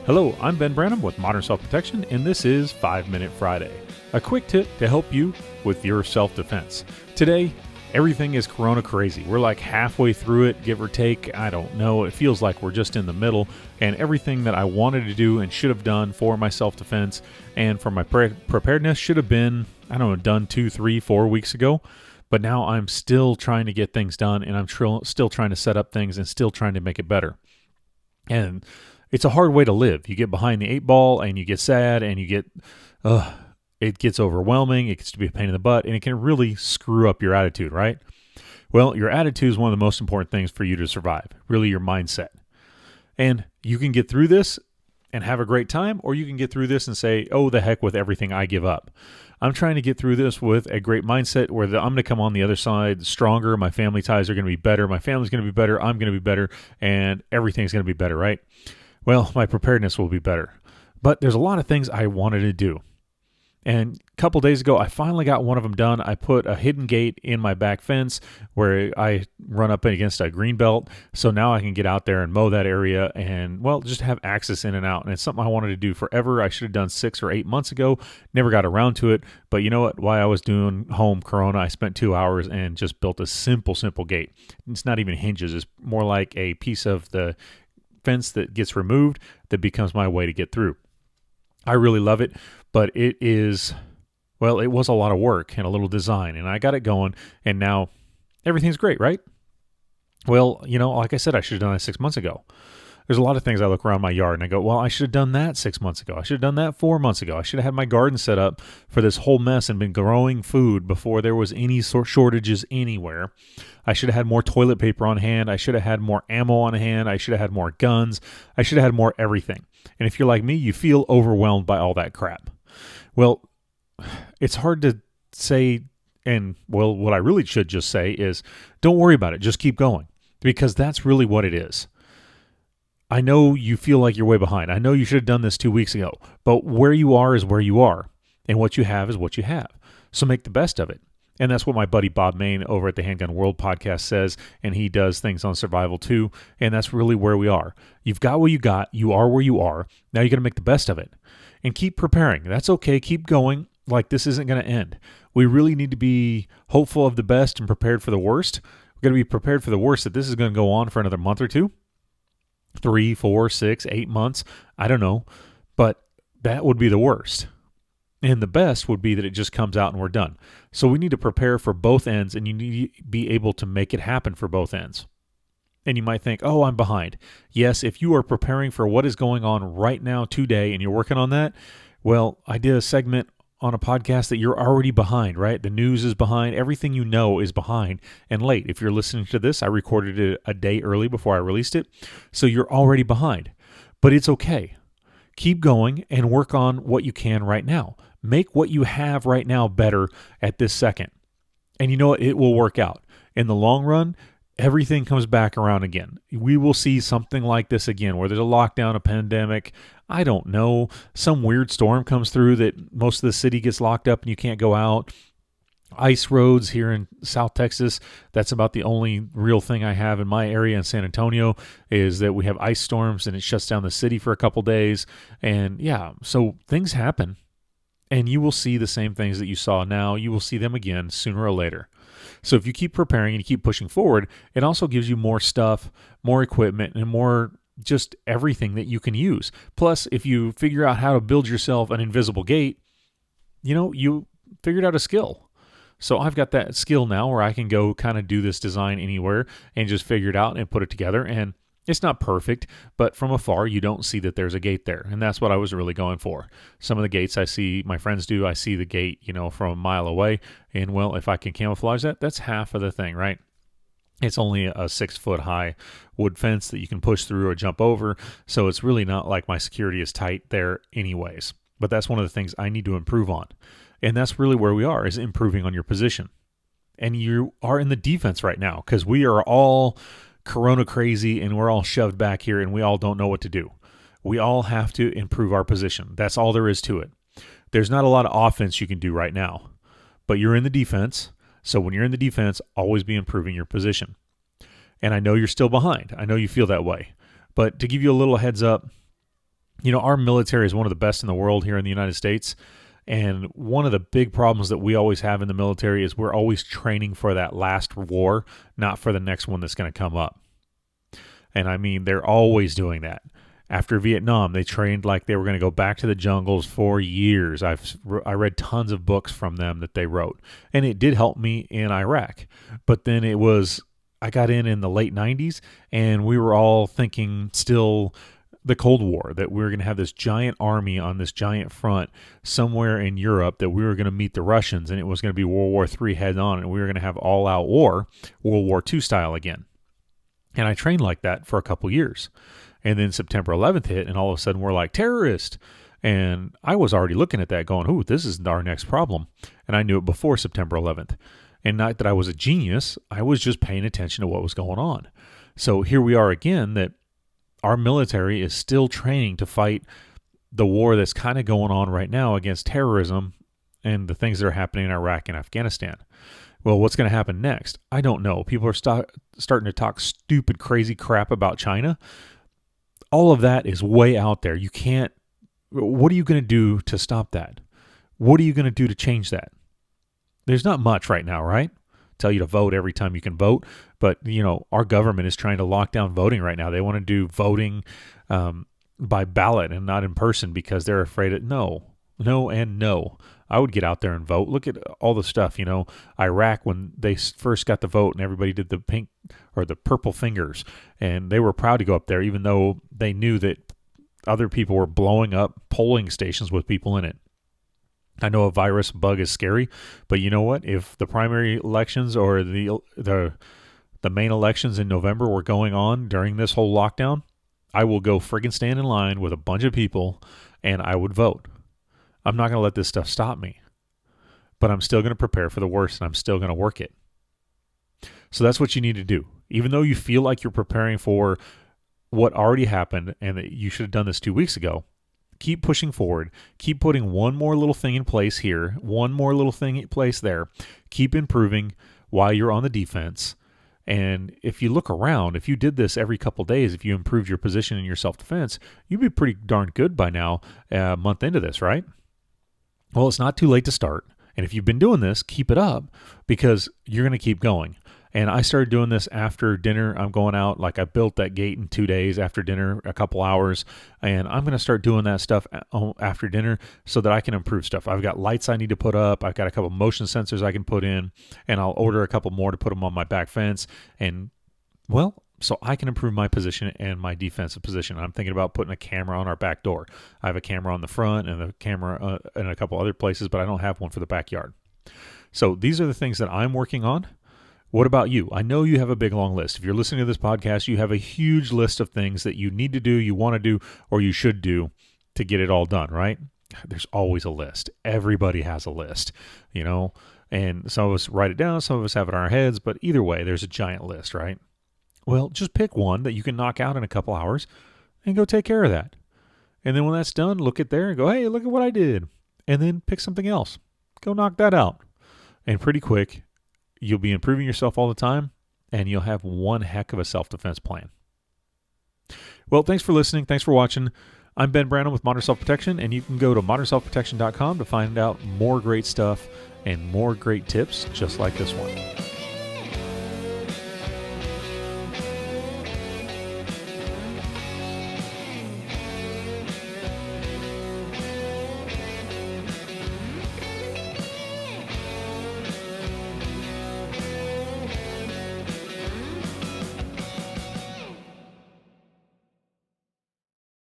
Hello, I'm Ben Branam with Modern Self-Protection, and this is 5 Minute Friday, a quick tip to help you with your self-defense. Today, everything is Corona crazy. We're like halfway through it, give or take. I don't know. It feels like we're just in the middle, and everything that I wanted to do and should have done for my self-defense and for my preparedness should have been, done 2, 3, 4 weeks ago. But now I'm still trying to get things done, and I'm still trying to set up things and still trying to make it better. And it's a hard way to live. You get behind the 8 ball and you get sad and it gets overwhelming. It gets to be a pain in the butt and it can really screw up your attitude, right? Well, your attitude is one of the most important things for you to survive, really your mindset. And you can get through this and have a great time, or you can get through this and say, oh, the heck with everything, I give up. I'm trying to get through this with a great mindset where I'm going to come on the other side stronger. My family ties are going to be better. My family's going to be better. I'm going to be better. And everything's going to be better, right? Well, my preparedness will be better. But there's a lot of things I wanted to do. And a couple days ago, I finally got one of them done. I put a hidden gate in my back fence where I run up against a green belt. So now I can get out there and mow that area and, just have access in and out. And it's something I wanted to do forever. I should have done 6 or 8 months ago. Never got around to it. But you know what? While I was doing home Corona, I spent 2 hours and just built a simple gate. It's not even hinges. It's more like a piece of the fence that gets removed that becomes my way to get through. I really love it, but it was a lot of work and a little design, and I got it going, and now everything's great, right? Well, like I said, I should have done that 6 months ago. There's a lot of things I look around my yard and I go, well, I should have done that 6 months ago. I should have done that 4 months ago. I should have had my garden set up for this whole mess and been growing food before there was any shortages anywhere. I should have had more toilet paper on hand. I should have had more ammo on hand. I should have had more guns. I should have had more everything. And if you're like me, you feel overwhelmed by all that crap. Well, it's hard to say, what I really should just say is, don't worry about it. Just keep going, because that's really what it is. I know you feel like you're way behind. I know you should have done this 2 weeks ago, but where you are is where you are, and what you have is what you have. So make the best of it. And that's what my buddy Bob Main over at the Handgun World podcast says, and he does things on survival too, and that's really where we are. You've got what you got. You are where you are. Now you got to make the best of it. And keep preparing. That's okay. Keep going. Like, this isn't going to end. We really need to be hopeful of the best and prepared for the worst. We're going to be prepared for the worst, that this is going to go on for another month or 2. 3, 4, 6, 8 months. I don't know. But that would be the worst. And the best would be that it just comes out and we're done. So we need to prepare for both ends, and you need to be able to make it happen for both ends. And you might think, oh, I'm behind. Yes, if you are preparing for what is going on right now today and you're working on that, well, I did a segment on a podcast that you're already behind, right? The news is behind. Everything you know is behind and late. If you're listening to this, I recorded it a day early before I released it. So you're already behind. But it's okay. Keep going and work on what you can right now. Make what you have right now better at this second. And you know what? It will work out. In the long run, everything comes back around again. We will see something like this again, where there's a lockdown, a pandemic. I don't know. Some weird storm comes through that most of the city gets locked up and you can't go out. Ice roads here in South Texas. That's about the only real thing I have in my area in San Antonio, is that we have ice storms and it shuts down the city for a couple days. And so things happen. And you will see the same things that you saw now. You will see them again sooner or later. So if you keep preparing and you keep pushing forward, it also gives you more stuff, more equipment, and more just everything that you can use. Plus, if you figure out how to build yourself an invisible gate, you figured out a skill. So I've got that skill now where I can go kind of do this design anywhere and just figure it out and put it together. And it's not perfect, but from afar, you don't see that there's a gate there. And that's what I was really going for. Some of the gates I see my friends do, I see the gate, from a mile away. And if I can camouflage that, that's half of the thing, right? It's only a 6-foot high wood fence that you can push through or jump over. So it's really not like my security is tight there anyways. But that's one of the things I need to improve on. And that's really where we are, is improving on your position. And you are in the defense right now, because we are all Corona crazy and we're all shoved back here and we all don't know what to do. We all have to improve our position. That's all there is to it. There's not a lot of offense you can do right now, but you're in the defense. So when you're in the defense, always be improving your position. And I know you're still behind. I know you feel that way. But to give you a little heads up, Our military is one of the best in the world here in the United States. And one of the big problems that we always have in the military is we're always training for that last war, not for the next one that's going to come up. And I mean, they're always doing that. After Vietnam, they trained like they were going to go back to the jungles for years. I read tons of books from them that they wrote, and it did help me in Iraq. But then I got in the late 90s, and we were all thinking still the Cold War, that we were going to have this giant army on this giant front somewhere in Europe, that we were going to meet the Russians, and it was going to be World War III head on, and we were going to have all-out war, World War II style again. And I trained like that for a couple years. And then September 11th hit, and all of a sudden we're like, terrorist. And I was already looking at that going, ooh, this is our next problem. And I knew it before September 11th. And not that I was a genius, I was just paying attention to what was going on. So here we are again, that our military is still training to fight the war that's kind of going on right now against terrorism and the things that are happening in Iraq and Afghanistan. Well, what's going to happen next? I don't know. People are starting to talk stupid, crazy crap about China. All of that is way out there. You can't. What are you going to do to stop that? What are you going to do to change that? There's not much right now, right? Tell you to vote every time you can vote. But, our government is trying to lock down voting right now. They want to do voting by ballot and not in person because they're afraid of no. I would get out there and vote. Look at all the stuff, Iraq, when they first got the vote and everybody did the pink or the purple fingers, and they were proud to go up there even though they knew that other people were blowing up polling stations with people in it. I know a virus bug is scary, but you know what? If the primary elections or the main elections in November were going on during this whole lockdown, I will go friggin' stand in line with a bunch of people and I would vote. I'm not going to let this stuff stop me, but I'm still going to prepare for the worst and I'm still going to work it. So that's what you need to do. Even though you feel like you're preparing for what already happened and that you should have done this 2 weeks ago, keep pushing forward. Keep putting one more little thing in place here, one more little thing in place there. Keep improving while you're on the defense. And if you look around, if you did this every couple days, if you improved your position in your self-defense, you'd be pretty darn good by now, a month into this, right? Well, it's not too late to start. And if you've been doing this, keep it up because you're going to keep going. And I started doing this after dinner. I'm going out, like I built that gate in 2 days after dinner, a couple hours. And I'm going to start doing that stuff after dinner so that I can improve stuff. I've got lights I need to put up. I've got a couple motion sensors I can put in. And I'll order a couple more to put them on my back fence. And, well, so I can improve my position and my defensive position. I'm thinking about putting a camera on our back door. I have a camera on the front and a camera in a couple other places, but I don't have one for the backyard. So these are the things that I'm working on. What about you? I know you have a big, long list. If you're listening to this podcast, you have a huge list of things that you need to do, you want to do, or you should do to get it all done, right? There's always a list. Everybody has a list, and some of us write it down, some of us have it in our heads, but either way, there's a giant list, right? Well, just pick one that you can knock out in a couple hours and go take care of that. And then when that's done, look at there and go, hey, look at what I did. And then pick something else. Go knock that out. And pretty quick, you'll be improving yourself all the time, and you'll have one heck of a self-defense plan. Well, thanks for listening. Thanks for watching. I'm Ben Branam with Modern Self-Protection, and you can go to modernselfprotection.com to find out more great stuff and more great tips just like this one.